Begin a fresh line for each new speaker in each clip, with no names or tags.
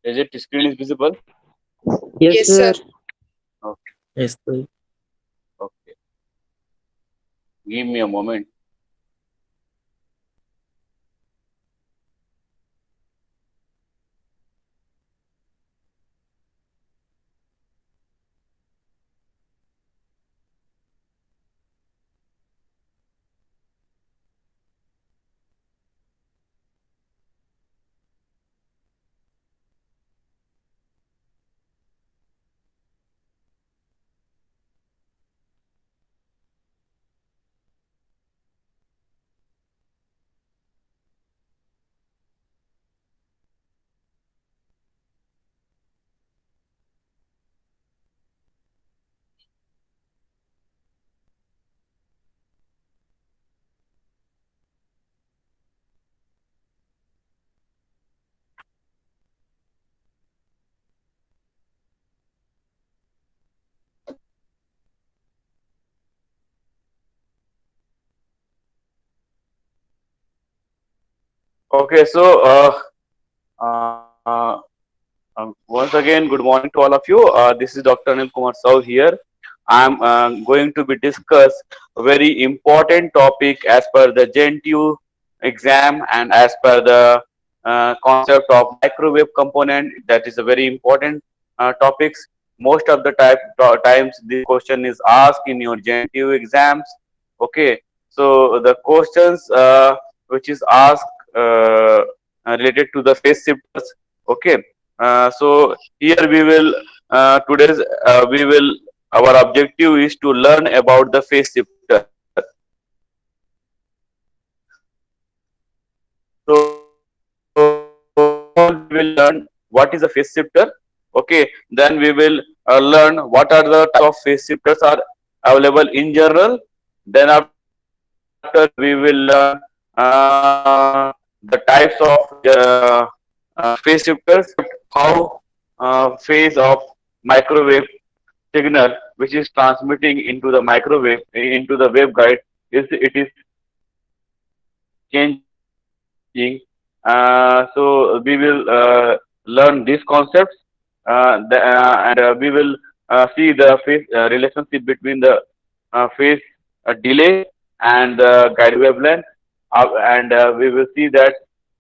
Is it screen is visible?
Yes,
Yes,
sir.
sir.
Okay.
Yes, sir.
Okay. Give me a moment. Okay. Once again, good morning to all of you. This is Dr. Anil Kumar Saud here. I'm going to be discuss a very important topic as per the JNTU exam and as per the concept of microwave component. That is a very important topics. Most of the times this question is asked in your JNTU exams. Okay, so the questions which is asked related to the phase shifters. Okay, so here we will today's we will our objective is to learn about the phase shifter. So first of all, we will learn what is a phase shifter. Okay, then we will learn what are the type of phase shifters are available in general. Then after we will learn the types of phase shifters, how phase of microwave signal which is transmitting into the microwave into the waveguide is it is changing. So we will learn these concepts and we will see the phase relationship between the phase delay and the guide wavelength and we will see that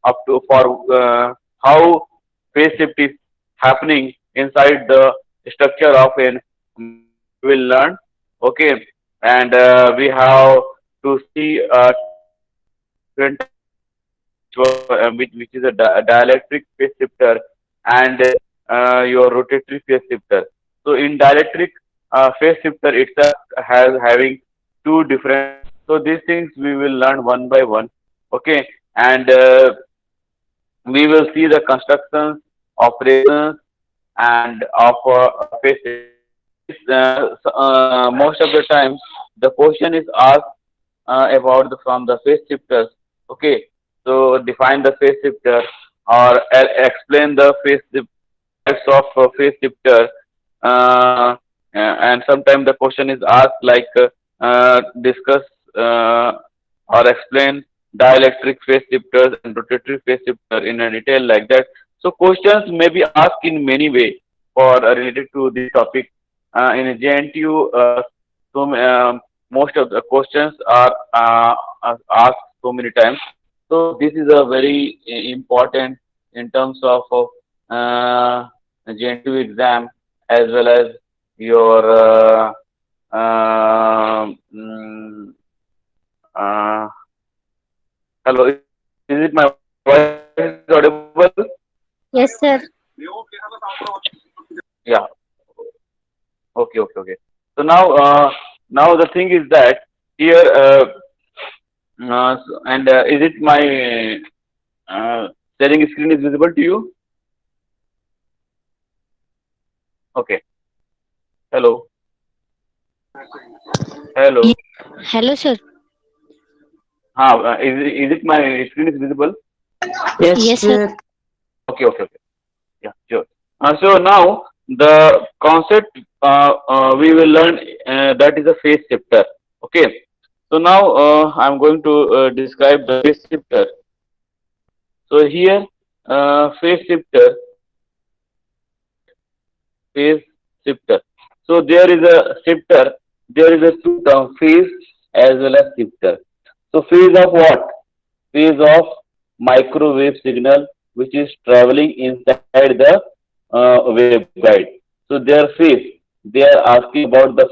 up to for how phase shift is happening inside the structure of an microwave we will learn. Okay, and we have to see two different types of phase shifter which is a dielectric phase shifter and your rotatory phase shifter. So in dielectric phase shifter itself has having two different types. So these things we will learn one by one. Okay, and we will see the constructions, operations, and of phase shifter. Most of the time, the question is asked about from the phase shifters. Okay, so define the phase shifter or explain the types of phase shifter. And sometimes the question is asked like discuss or explain dielectric phase shifters and rotatory phase shifter in a detail like that. So questions may be asked in many ways for related to this topic. In a JNTU, most of the questions are asked so many times. So this is a very important in terms of JNTU exam as well as your mm, uh, hello. Is it my voice is audible?
Yes, sir.
Yeah. Okay. Okay. Okay. So now the thing is that here and is it my sharing screen is visible to you? Okay. Hello.
Ye-
Hello.
Hello, sir.
Is it my screen is visible?
Yes,
Yes, sir.
sir.
Okay. Okay. Okay. Yeah. Sure. So now the concept we will learn that is a phase shifter. Okay. So now I'm going to describe the phase shifter. So here phase shifter phase shifter. So there is a shifter, there is a two term phase as well as shifter. So phase of what? Phase of microwave signal which is traveling inside the waveguide. So their phase, they are asking about the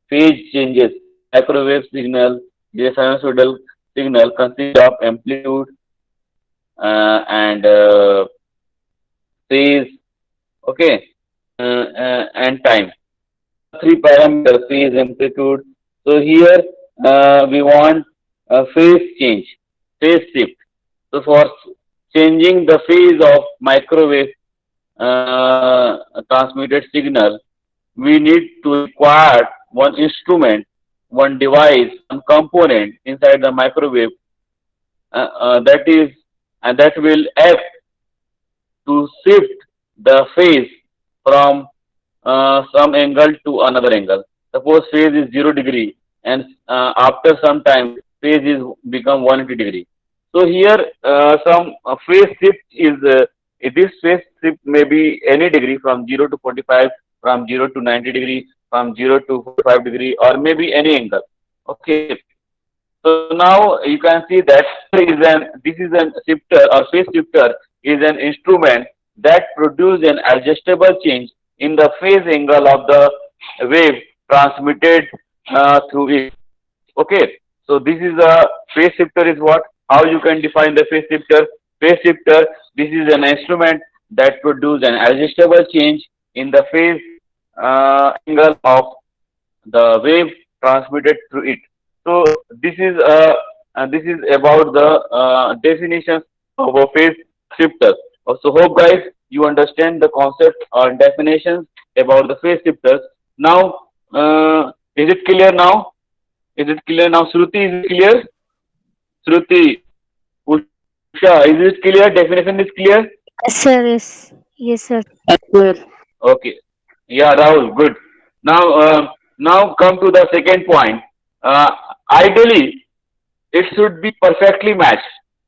phase changes. Microwave signal is a sinusoidal signal consists of amplitude and phase, okay, and time. These are three parameters: phase, amplitude. So here we want phase change, phase shift. So for changing the phase of microwave transmitted signal, we need to require one instrument, one device, one component inside the microwave that is and that will act to shift the phase from some angle to another angle. Suppose phase is 0 degree and after some time phase is become 180 degree. So here some phase shift is this phase shift may be any degree from 0 to 45, from 0 to 90 degree, from 0 to 45 degree, or maybe any angle. Okay. So now you can see that this is an shifter or phase shifter is an instrument that produces an adjustable change in the phase angle of the wave transmitted through it. Okay, so this is a phase shifter is what? How you can define the phase shifter? Phase shifter, this is an instrument that produces an adjustable change in the phase angle of the wave transmitted through it. So this is about the definition of a phase shifter. So hope guys you understand the concept or definitions about the phase shifters. Now is it clear now? Is it clear now? Shruti, is it clear? Shruti, Usha, is it clear? Definition is clear?
Yes, sir. Yes. Yes, sir.
Okay. Yeah, Rahul, good. Now, now come to the second point. Uh, Ideally, it should be perfectly matched.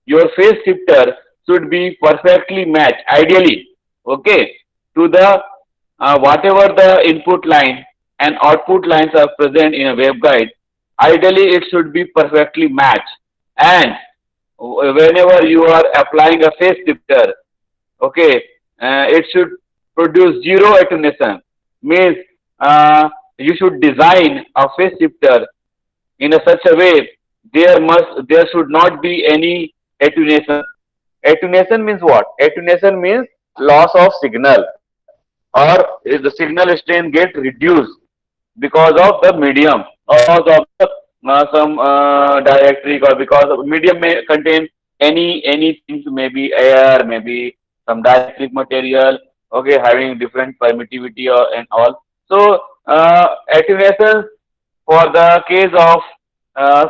Your phase shifter should be perfectly matched, ideally, okay, to the whatever the input line and output lines are present in a waveguide. Ideally, it should be perfectly matched. And whenever you are applying a phase shifter, okay, it should produce zero attenuation. Means you should design a phase shifter in a such a way there should not be any attenuation. Attenuation means what? Attenuation means loss of signal or if the signal strength get reduced because of the medium or because of the, some dielectric or because of medium may contain any things, maybe air, maybe some dielectric material, okay, having different permittivity or, and all. So attenuation for the case of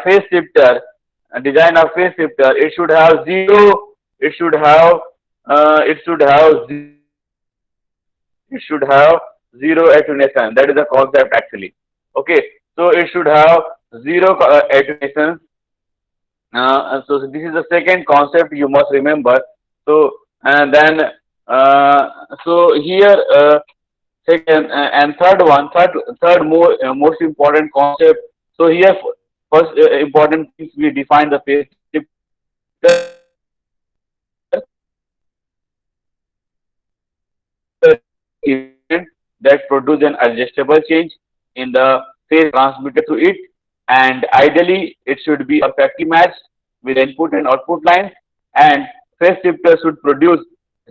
phase shifter, design of phase shifter, it should have zero. It should have it should have it should have zero attenuation. That is the concept actually. Okay, so it should have zero attenuation. So this is the second concept you must remember. So and then so here second and third one, third more most important concept. So here first important things we define the phase shifter event that produce an adjustable change in the phase transmitted to it, and ideally it should be perfectly matched with input and output lines, and phase shifter should produce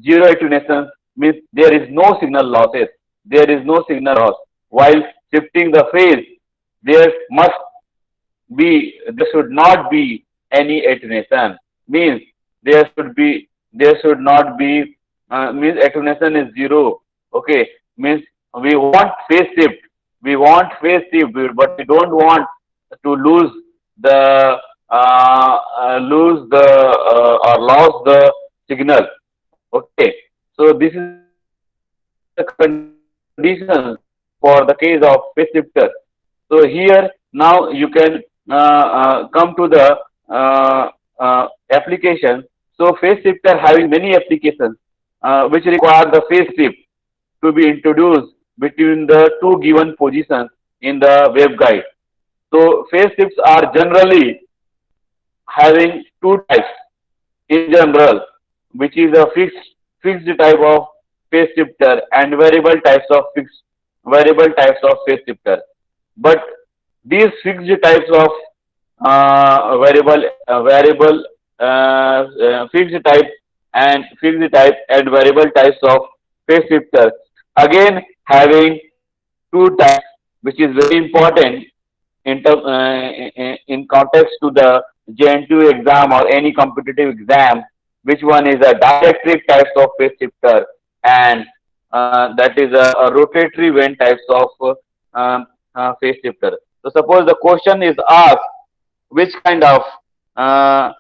zero attenuation, means there is no signal losses, there is no signal loss while shifting the phase. There must be there should not be any attenuation, means there should not be means attenuation is zero. Okay, means we want phase shift, we want phase shift, but we don't want to the lose the or lost the signal. Okay, so this is the condition for the case of phase shifter. So here now you can come to the application. So phase shifter having many applications which require the phase shift. to be introduced between the two given positions in the waveguide. So phase shifts are generally having two types in general, which is a fixed type of phase shifter and variable types of phase shifter. But these fixed types of fixed type and variable types of phase shifter again having two types, which is very important in context to the JN2 exam or any competitive exam, which one is a dielectric types of phase shifter and that is a rotatory vane types of phase shifter. So suppose the question is asked which kind of uh,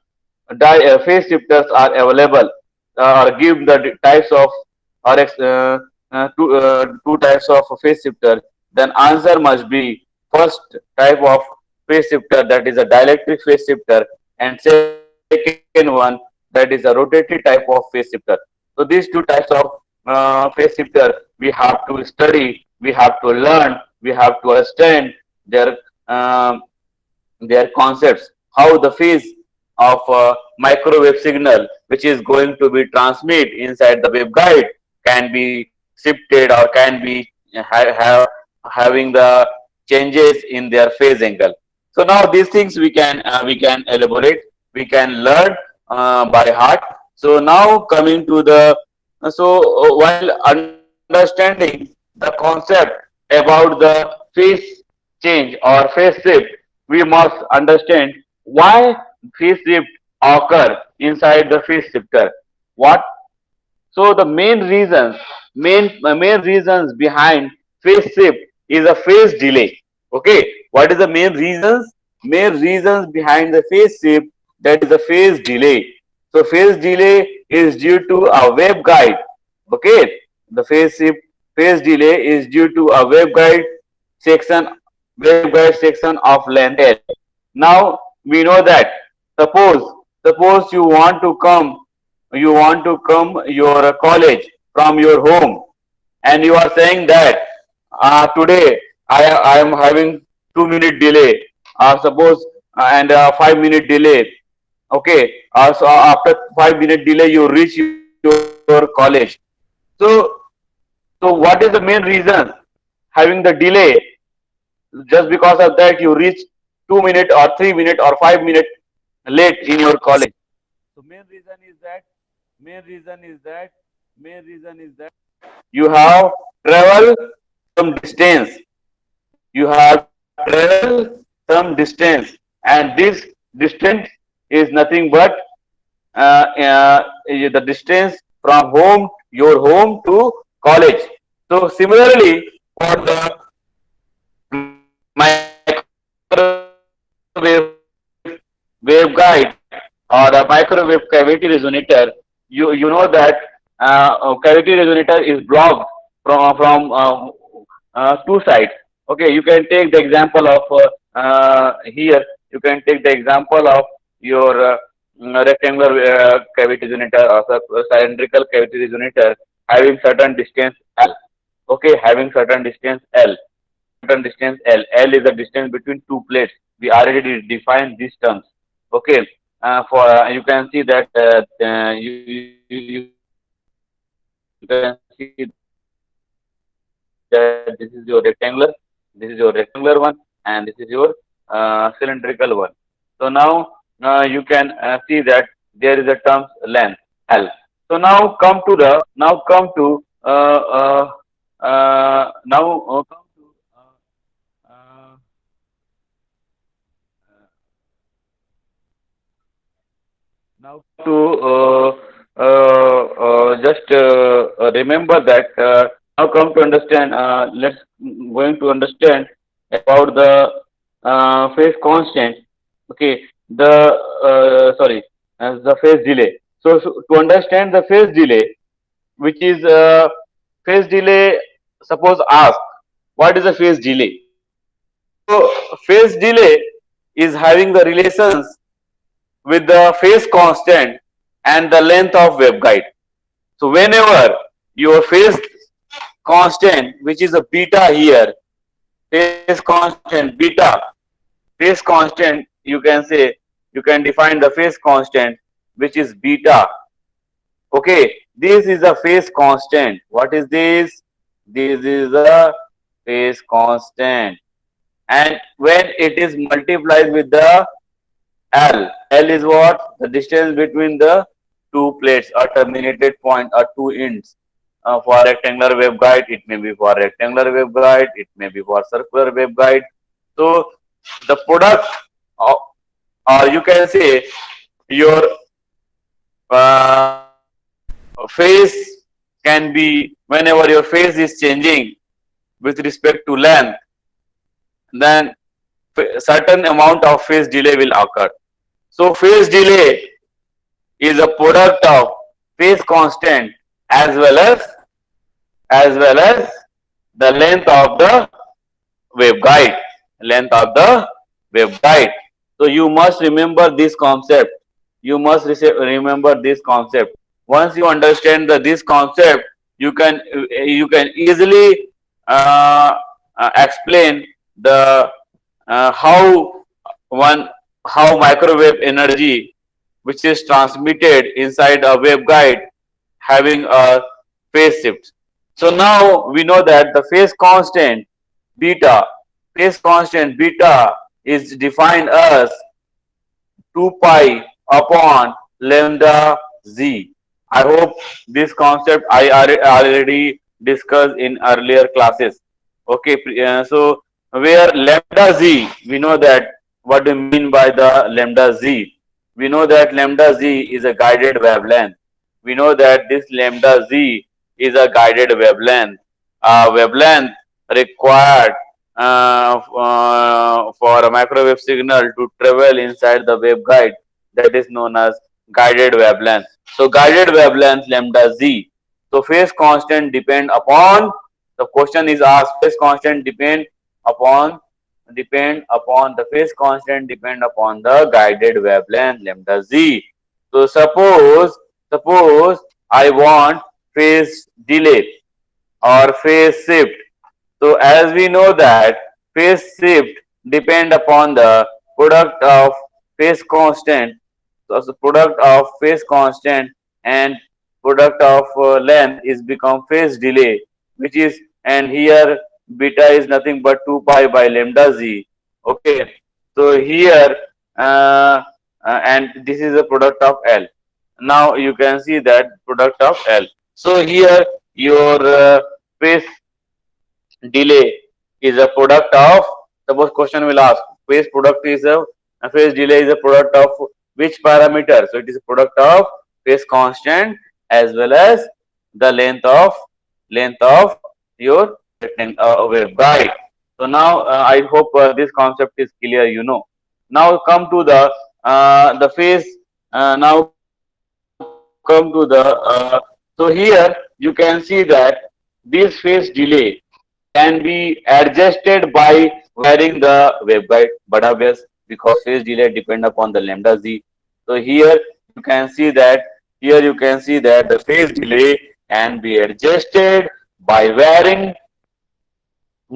phase shifters are available or give the types of or two types of phase shifter, then answer must be first type of phase shifter, that is a dielectric phase shifter, and second one, that is a rotatory type of phase shifter. So these two types of phase shifter we have to study, we have to learn, we have to understand their um, their concepts, how the phase of microwave signal which is going to be transmit inside the waveguide can be shifted or can be having the changes in their phase angle. So now these things we can elaborate, we can learn by heart. So now coming to the while understanding the concept about the phase change or phase shift, we must understand why phase shift occur inside the phase shifter. What? So the main reasons behind phase shift is a phase delay. Okay, what is the main reasons? Main reasons behind the phase shift, that is a phase delay. So phase delay is due to a waveguide. Okay, the phase delay is due to a section waveguide section of length L. Now we know that suppose suppose you want to come your college from your home, and you are saying that today I am having 2 minute delay, suppose and 5 minute delay. Okay, so after 5 minute delay you reach your college. So what is the main reason having the delay? Just because of that you reach 2 minute or 3 minute or 5 minute late in your college. So main reason is that main reason is that you have travel some distance. You have travel some distance, and this distance is nothing but the distance from your home to college. So similarly, for the microwave waveguide or a microwave cavity resonator, you know that cavity resonator is blocked from two sides. Okay, you can take the example of here. You can take the example of your rectangular cavity resonator or cylindrical cavity resonator having certain distance L. Okay, having certain distance L. Certain distance L. L is the distance between two plates. We already defined these terms. Okay, for you can see that you can see that this is your rectangular, this is your rectangular one, and this is your cylindrical one. So now you can see that there is a term length L. So now come to just remember that now come to understand. Let's going to understand about the phase constant. Okay, the sorry, the phase delay. So to understand the phase delay, which is phase delay, suppose ask what is a phase delay. So phase delay is having the relations with the phase constant and the length of waveguide. So whenever your phase constant, which is a beta here, phase constant beta, phase constant, you can say, you can define the phase constant, which is beta. Okay, this is a phase constant. What is this? This is a phase constant. And when it is multiplied with the L is what? The distance between the two plates, a terminated point or two ends. For rectangular waveguide, it may be for rectangular waveguide, it may be for circular waveguide. So the product, of, or you can say your phase can be, whenever your phase is changing with respect to length, then certain amount of phase delay will occur. So phase delay is a product of phase constant as well as the length of the waveguide, length of the waveguide. So you must remember this concept. You must remember this concept. Once you understand this concept, you can easily explain the how one how microwave energy which is transmitted inside a waveguide having a phase shift. So now we know that the beta, phase constant beta is defined as 2 pi upon lambda z. I hope this concept I already discussed in earlier classes. Okay, so where lambda z, we know that what do you mean by the lambda z? We know that lambda z is a guided wavelength. We know that this lambda z is a guided wavelength. Wavelength required for a microwave signal to travel inside the waveguide, that is known as guided wavelength. So guided wavelength lambda z. So phase constant depend upon, the question is asked, phase constant depend upon the phase constant depend upon the guided wavelength lambda z. So suppose I want phase delay or phase shift. So as we know that phase shift depend upon the product of phase constant. So the product of phase constant and product of length is become phase delay, which is, and here beta is nothing but 2 pi by lambda z. Okay, so here and this is a product of L. Now you can see that product of L. So here your phase delay is a product of, suppose question will ask, phase product is a phase delay is a product of which parameter? So it is a product of phase constant as well as the length of your waveguide. So now I hope this concept is clear. Now come to the phase. Now come to the so here you can see that this phase delay can be adjusted by varying the waveguide, but obvious, because phase delay depend upon the lambda z. So here you can see that the phase delay can be adjusted by varying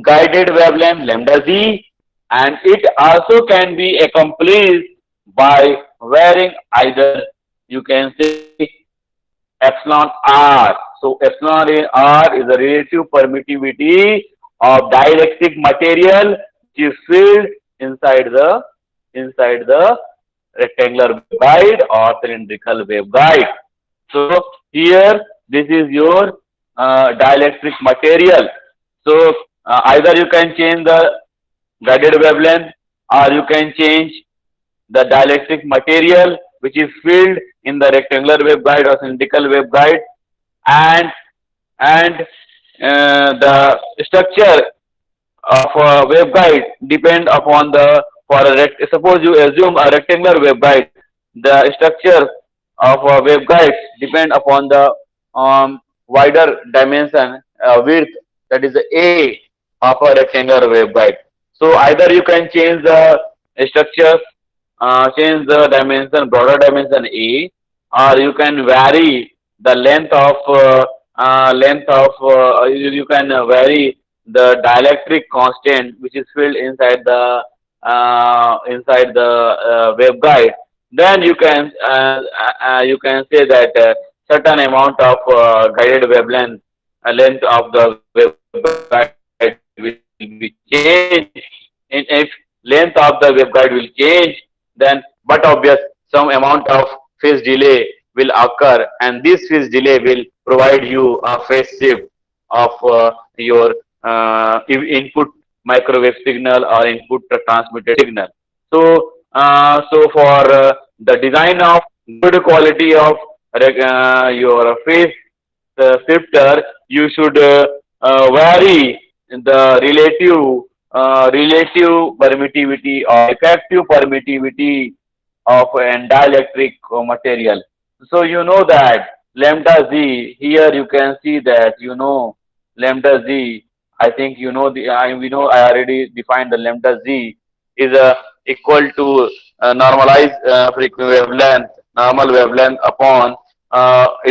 guided wavelength lambda z, and it also can be accomplished by varying either, you can say, epsilon r. So epsilon r is the relative permittivity of dielectric material which is filled inside the rectangular waveguide or cylindrical waveguide. So here this is your dielectric material. So either you can change the guided wavelength or you can change the dielectric material which is filled in the rectangular waveguide or cylindrical waveguide, and the structure of a waveguide depend upon the, for a suppose you assume a rectangular waveguide, the structure of a waveguide depend upon the wider dimension width, that is the A of a rectangular waveguide. So either you can change the structure, change the dimension, broader dimension A, or you can vary the length of length of you can vary the dielectric constant which is filled inside the waveguide. Then you can say that certain amount of guided wavelength length of the waveguide will be changed. In if length of the waveguide will change, then but obvious some amount of phase delay will occur, and this phase delay will provide you a phase shift of your input microwave signal or input transmitted signal. So for the design of good quality of your phase shifter, you should vary the relative permittivity or effective permittivity of an dielectric material. So you know that lambda z, here you can see that lambda z. I think you know we know I already defined the lambda z is equal to normalized wavelength, normal wavelength upon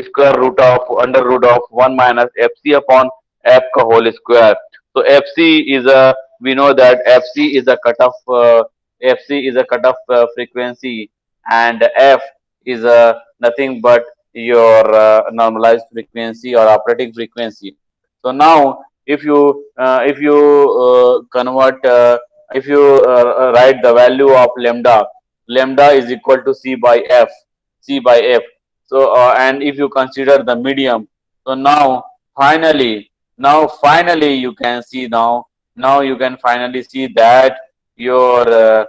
square root of under root of 1 minus fc upon f ka whole square. So fc is a, we know that fc is a cutoff frequency, and f is nothing but your normalized frequency or operating frequency. So now if you convert if you write the value of lambda is equal to c by f. So and if you consider the medium, so finally finally you can see now you can finally see that your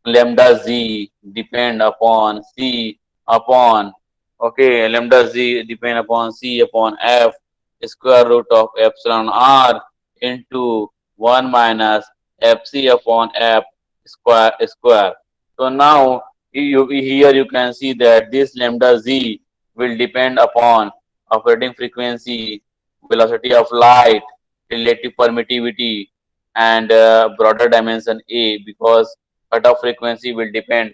lambda z depend upon c upon, okay, lambda z depend upon c upon f square root of epsilon r into 1 minus fc upon f square. So now here you can see that this lambda z will depend upon operating frequency, velocity of light, relative permittivity, and broader dimension A, cutoff frequency will depend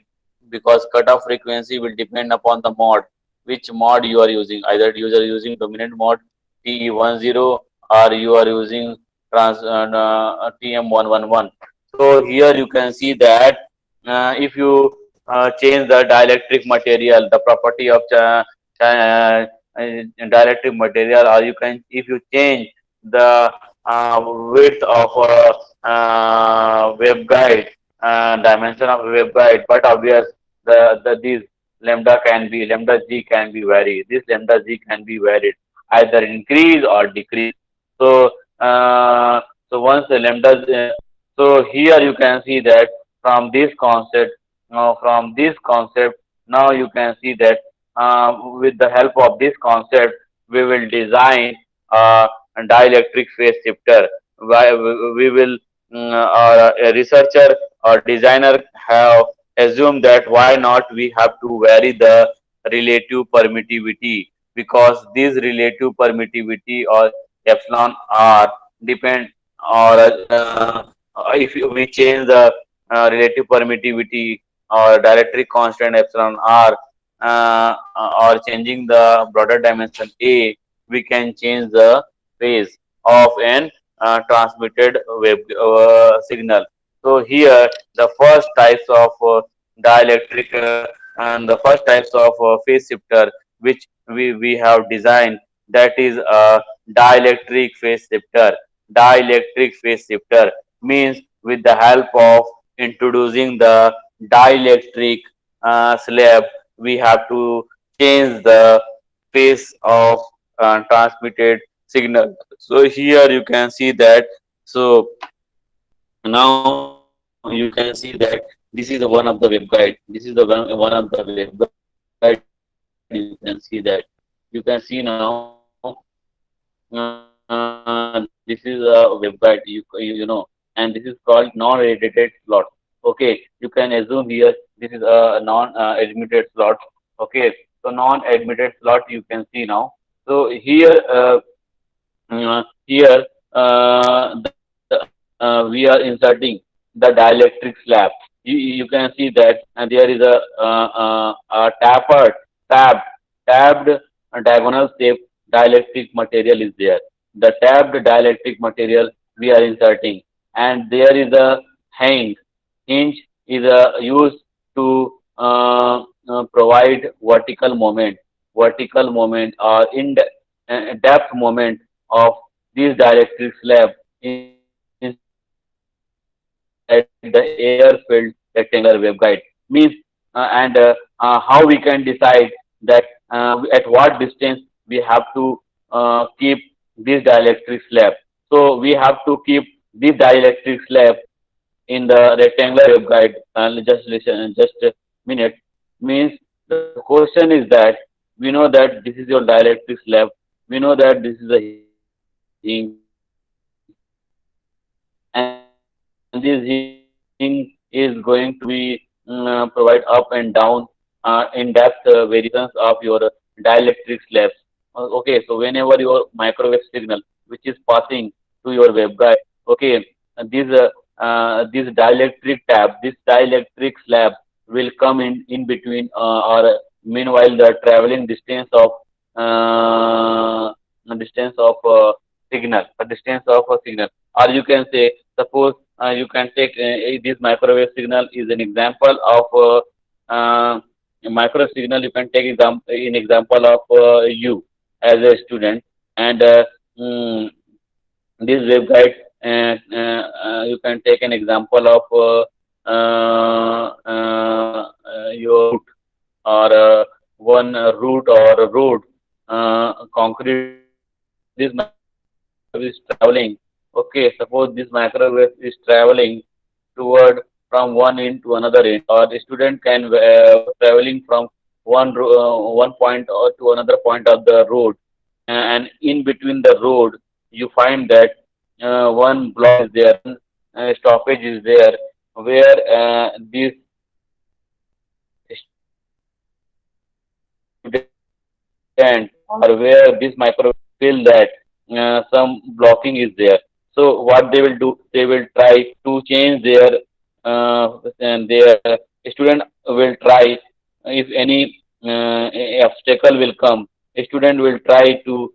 because cutoff frequency will depend upon the mode, which mode you are using. Either you are using dominant mode TE10 or you are using TM111. So here you can see that if you change the dielectric material, the property of dielectric material, or you can, if you change the width of waveguide, dimension of waveguide, but obvious these lambda z can be varied. This lambda z can be varied, either increase or decrease. So once the so here you can see that from this concept, now you can see that with the help of this concept, we will design a dielectric phase shifter. We will, or a researcher or designer have assumed that why not we have to vary the relative permittivity, because this relative permittivity or epsilon r depend, or if we change the relative permittivity or dielectric constant epsilon r, or changing the broader dimension A, we can change the phase of an transmitted wave signal. So here the first types of dielectric and the first types of phase shifter which we have designed, that is a dielectric phase shifter. Dielectric phase shifter means with the help of introducing the dielectric slab, we have to change the phase of transmitted signal. So here you can see that. So now you can see that this is the one of the waveguide. This is the one of the waveguide. You can see that. You can see now. This is a waveguide. And this is called non-radiated slot. Okay, you can assume here this is a non-admitted slot. Okay, so non-admitted slot you can see now. So here we are inserting the dielectric slab. You can see that there is a tapered, tabbed, tabbed a diagonal shape dielectric material is there. The tapped dielectric material we are inserting, and there is a hinge. Hinge is used to provide vertical moment or in depth moment of this dielectric slab inside the air-filled rectangular waveguide. Means and how we can decide that at what distance we have to keep this dielectric slab. So we have to keep this dielectric slab in the rectangular waveguide. Just listen, just a minute. Means the question is that we know that this is your dielectric slab. We know that this is a hinge, and this hinge is going to be provide up and down in depth variations of your dielectric slabs. Okay, so whenever your microwave signal, which is passing to your waveguide, okay, this this dielectric tab, this dielectric slab will come in between or meanwhile the traveling distance of signal, a distance of a signal, or you can say, suppose you can take this microwave signal is an example of micro signal. You can take in example of you as a student, and this waveguide, you can take an example of your root or one root or a road, concrete road. This microwave is traveling. Okay, suppose this microwave is traveling toward from one end to another end, or the student can traveling from one point or to another point of the road, and in between the road you find that one block is there, one stoppage is there, where this student or where this microwave feel that some blocking is there. So what they will do, they will try to change and their student will try, if any obstacle will come, a student will try to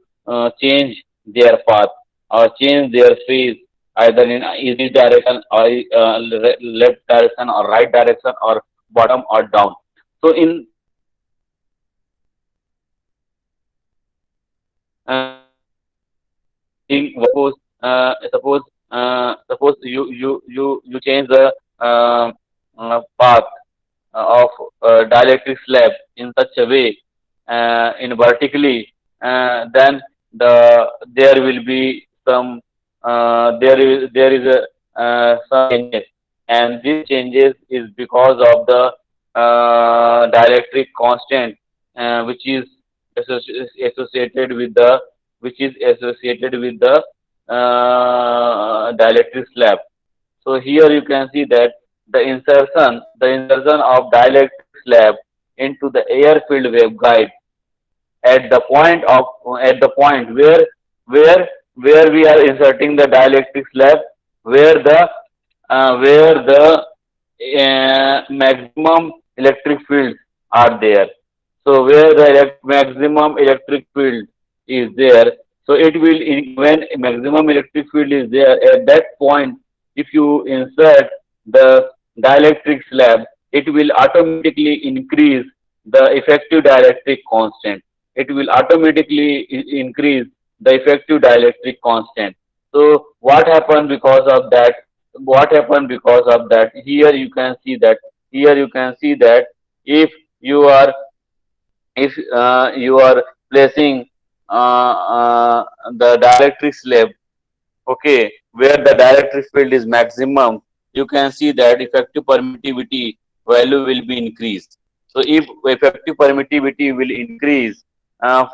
change their path or change their phase either in east direction or left direction or right direction or bottom or down. So in suppose suppose you change the path of dielectric slab in such a way in vertically, then there will be some there is a some changes, and these changes is because of the dielectric constant which is associated with the dielectric slab. So here you can see that the insertion of dielectric slab into the air filled waveguide at the point where where we are inserting the dielectric slab, where the maximum electric fields are there. So where the maximum electric field is there, so it will when maximum electric field is there at that point, if you insert the dielectric slab, it will automatically increase the effective dielectric constant. It will automatically increase the effective dielectric constant. So what happened because of that? What happened because of that? Here you can see that. Here you can see that if you are you are placing the dielectric slab, okay, where the dielectric field is maximum, you can see that effective permittivity value will be increased. So if effective permittivity will increase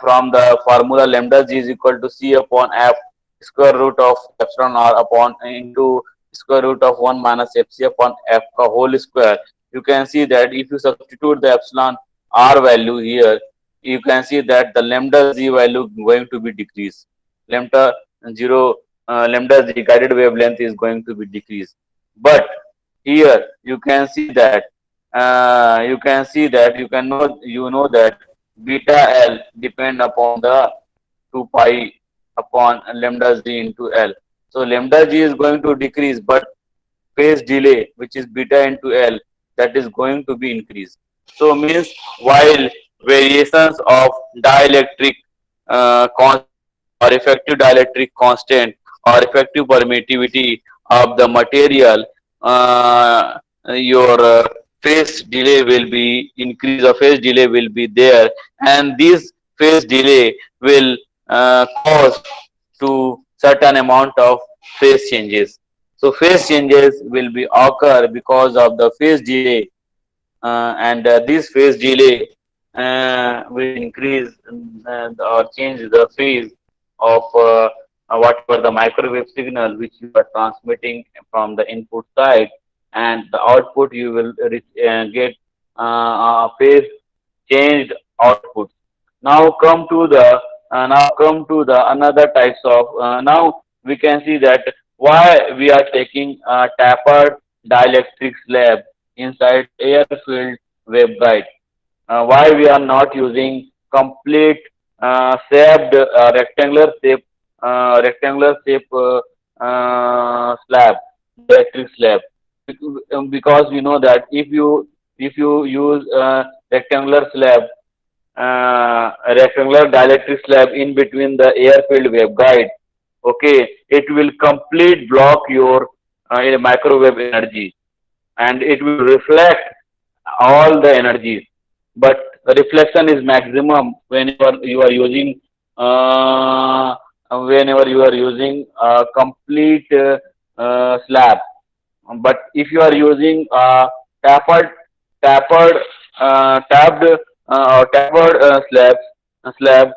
from the formula lambda g is equal to c upon f square root of epsilon r upon into square root of 1 minus fc upon f ka whole square, you can see that if you substitute the epsilon r value here, you can see that the lambda z value going to be decreased. Lambda 0 lambda z guided wavelength is going to be decreased. But here you can see that you can know that beta L depend upon the 2 pi upon lambda z into L. So lambda g is going to decrease, but phase delay, which is beta into L, that is going to be increased. So means while variations of dielectric constant or effective dielectric constant or effective permittivity of the material, your phase delay will be increase or phase delay will be there, and this phase delay will cause to certain amount of phase changes. So phase changes will be occur because of the phase delay, and this phase delay will increase or change the phase of whatever the microwave signal which you are transmitting from the input side, and the output you will get phase changed output. Now come to the another types of now we can see that why we are taking tapered dielectric slab inside air-filled waveguide. Why we are not using complete shaped rectangular shape slab, electric slab, because we know that if you use rectangular slab, a rectangular dielectric slab in between the air-filled waveguide, okay, it will complete block your microwave energy, and it will reflect all the energies. But the reflection is maximum uh, whenever you are using a complete slab. But if you are using tapered tapered tapped or tapered slab,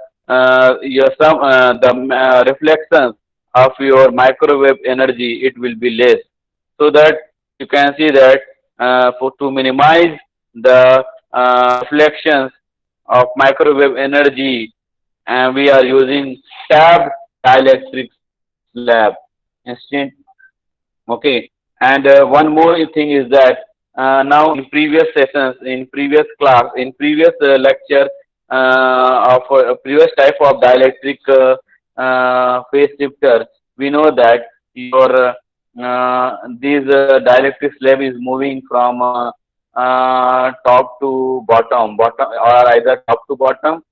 your some the reflections of your microwave energy, it will be less. So that you can see that for to minimize the reflections of microwave energy, and we are using tapped dielectric slab instead. Okay, and one more thing is that now in previous sessions, in previous class, in previous lecture of a previous type of dielectric phase shifter, we know that your these dielectric slab is moving from top to bottom, or either top to bottom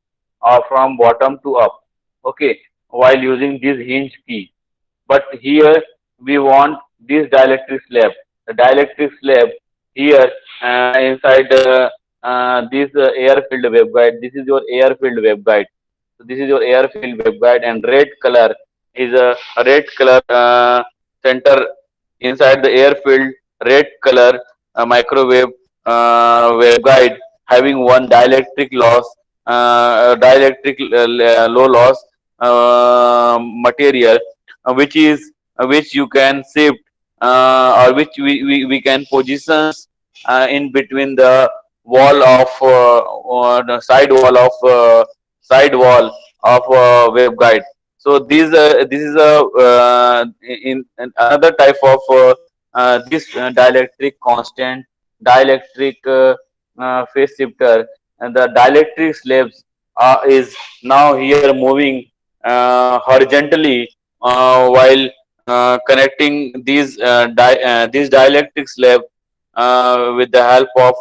or from bottom to up. Okay, while using this hinge key. But here we want this dielectric slab. The dielectric slab here inside this air-filled waveguide. This is your air-filled waveguide. So this is your air-filled waveguide, and red color is a red color center inside the air-filled red color microwave waveguide having one dielectric loss, dielectric low loss material, which you can shift or which we can positions in between the wall of or the side wall of waveguide. So this is a in another type of this dielectric constant dielectric phase shifter, and the dielectric slabs is now here moving horizontally while connecting these dielectric slab with the help of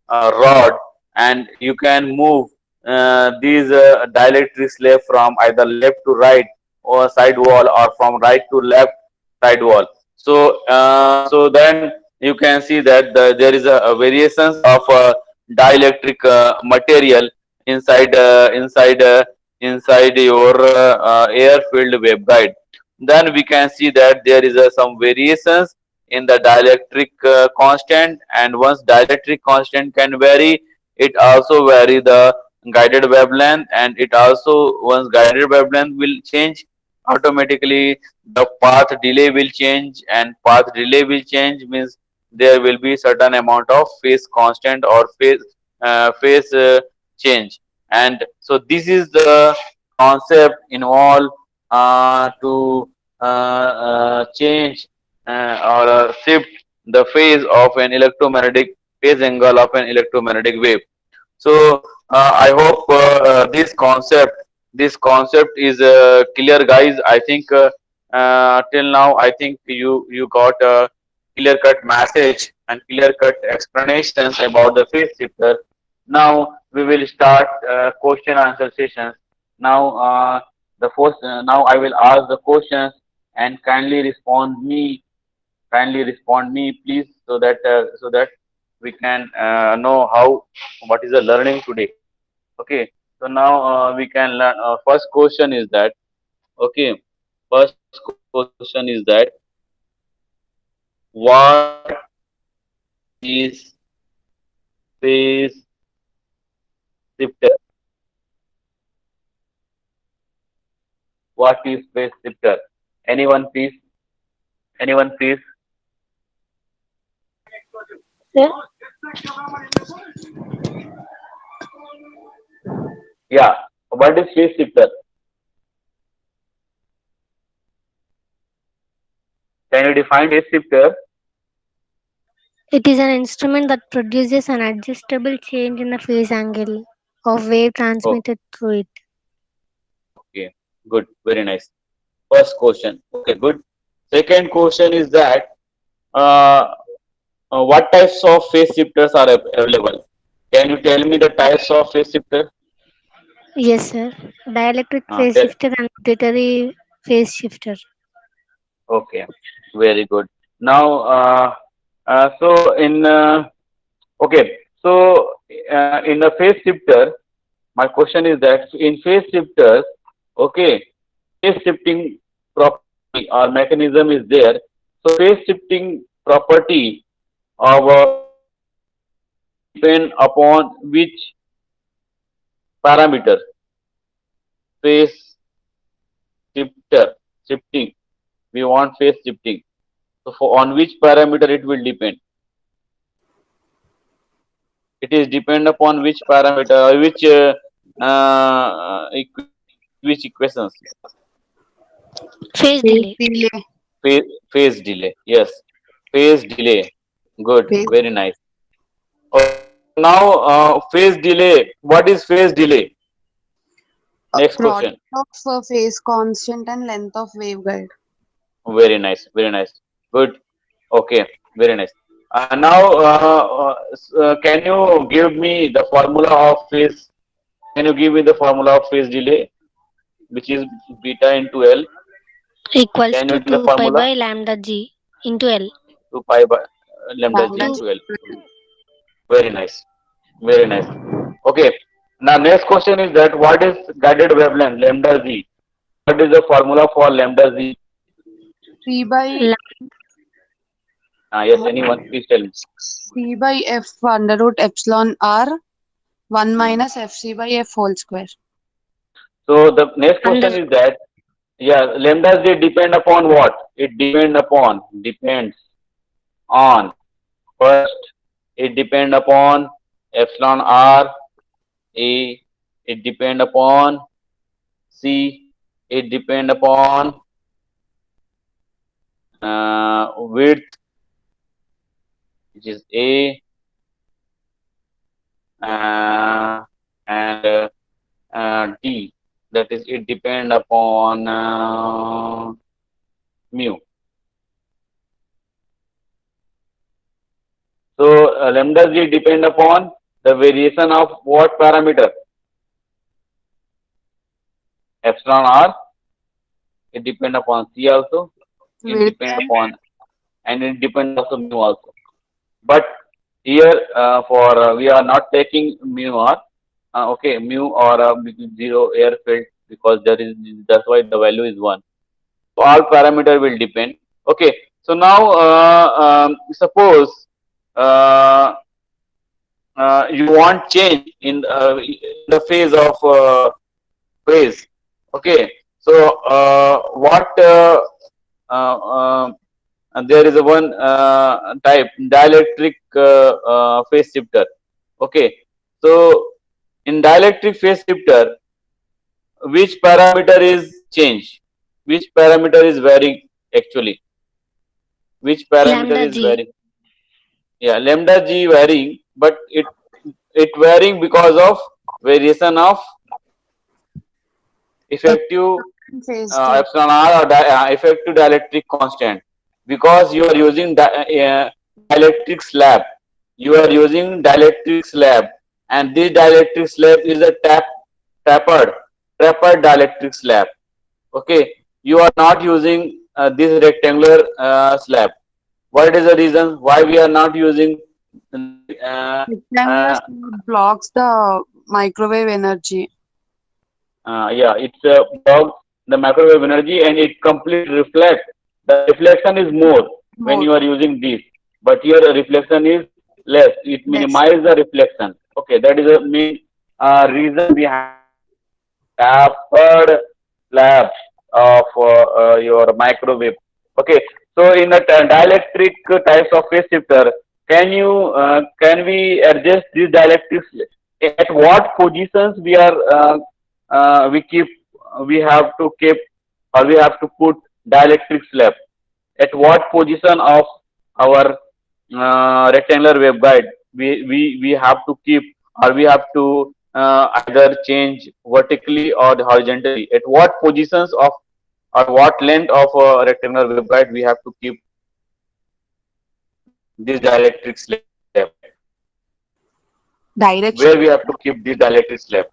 rod, and you can move these dielectric slab from either left to right or side wall, or from right to left side wall. So then you can see that there is a variations of dielectric material inside your air filled waveguide. Then we can see that there is some variations in the dielectric constant, and once dielectric constant can vary, it also vary the guided wavelength, and it also once guided wavelength will change, automatically the path delay will change, and path delay will change means there will be certain amount of phase constant or phase change. And so this is the concept involved to change or shift the phase of an electromagnetic phase angle of an electromagnetic wave. So I hope this concept is clear, guys. I think till now, I think you got a clear cut message and clear cut explanations about the phase shifter. Now we will start question answer sessions. Now the first now I will ask the questions and kindly respond me please, so that we can know how what is the learning today. Okay, so now we can learn. First question is that, okay, first question is that, what is phase shifter? What is phase shifter? Anyone please? Anyone please?
Sir,
Yeah. What is phase shifter? Can you define phase shifter?
it is an instrument that produces an adjustable change in the phase angle of wave
Oh,
transmitted through it.
okay. Good. Very nice. First question. Okay, good. Second question is that, uh, what types of phase shifters are available? Can you tell me the types of phase shifter?
Yes, sir. Dielectric phase
Tell.
shifter and rotatory phase shifter.
Okay, very good. Now, so okay, so in the phase shifter, my question is that in phase shifters, okay, phase shifting property or mechanism is there. So phase shifting property of depend upon which parameter? Phase shifter shifting. We want phase shifting. So for on which parameter it will depend? It is depend upon which parameter, or which which equations?
Phase
Phase
delay.
delay.
Phase delay. Yes, phase delay. Good,
Phase
very nice. Okay, so now phase delay. What is phase delay? Next
product
question.
of phase constant and length of waveguide.
Very nice, very nice. Good. Okay, very nice. Now, can you give me the formula of phase? Can you give me the formula of phase delay, which is beta into L?
Equals
Can
to
you tell the
2 pi
formula?
by lambda g into L.
2 pi by lambda g
Lambda
2.
into L. Very nice. Very nice. Okay. Now, next question is that, what is guided wavelength lambda z? What is the formula for lambda z?
3 by
Yes, anyone, please tell me.
3 by f under root epsilon r 1 minus fc by f whole square.
So the next
Under
question is that, yeah, lambda z depend upon what? It depends on, first, it depend upon epsilon r, a, it depend upon c, it depend upon width, which is a, uh, and d, that is it depend upon mu. So lambda z depend upon the variation of what parameter? Epsilon r. It depend upon c also. It
Width
depend
and
upon, and it depend also mu also. But here for we are not taking mu r. Okay, mu or zero air filled, because that's why the value is 1. So all parameter will depend. Okay, so now suppose uh, you want change in the phase of phase. Okay, so what uh, uh, there is a one type dielectric phase shifter. Okay, so in dielectric phase shifter, which parameter is change? Which parameter is varying actually? Which parameter
lambda
is
g.
varying? Yeah, lambda g varying, but it varying because of variation of effective
Phase shift.
epsilon r or effective dielectric constant, because you are using dielectric slab. You are using dielectric slab, and this dielectric slab is a tapered tapered dielectric slab. Okay, you are not using this rectangular slab. What is the reason why we are not using uh,
Rectangular
uh,
slab blocks the microwave energy.
yeah, it's blocks the microwave energy and it completely reflects. The reflection is more when
More.
you are using this, but here the reflection is less. It
Less.
minimizes the reflection. Okay, that is the main reason behind tapered slab of your microwave. Okay, so in the dielectric types of phase shifter, can we adjust these dielectrics at what positions we keep we have to keep or we have to put dielectric slab at what position of our rectangular waveguide we have to keep or we have to either change vertically or horizontally, at what positions of or what length of a rectangular waveguide we have to keep this dielectric slab, where
Direction.
we have to keep this dielectric slab.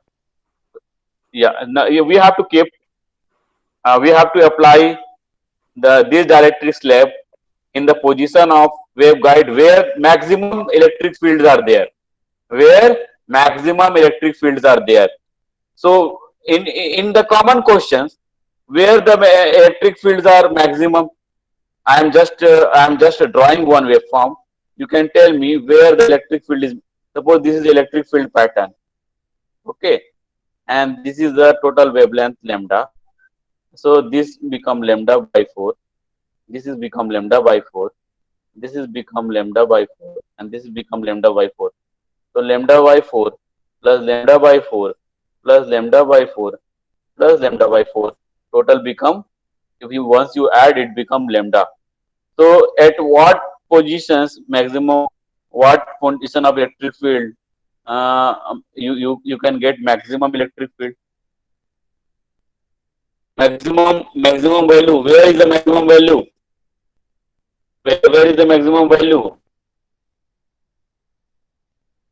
Yeah, no, we have to keep we have to apply this dielectric slab in the position of waveguide where maximum electric fields are there, where maximum electric fields are there. So in the common questions where the electric fields are maximum, I'm just drawing one waveform. You can tell me where the electric field is. Suppose this is electric field pattern, okay, and this is the total wavelength lambda. So this become lambda by 4. This is become lambda by 4. This is become lambda by 4, and this is become lambda by 4. So lambda by 4 plus lambda by 4 plus lambda by 4 plus lambda by 4 total become, if you once you add it become lambda. So at what positions maximum, what position of electric field you can get maximum electric field, maximum value. Where is the maximum value? Where is the maximum value?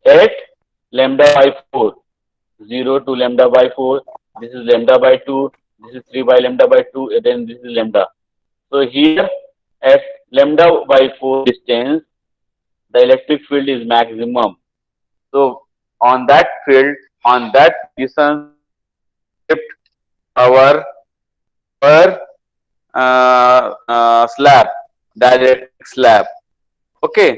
At lambda by 4, 0 to lambda by 4. This is lambda by 2. This is 3 by lambda by 2. And then this is lambda. So here at lambda by 4 distance, the electric field is maximum. So on that field, on that position, kept our per slab, dielectric slab. Okay.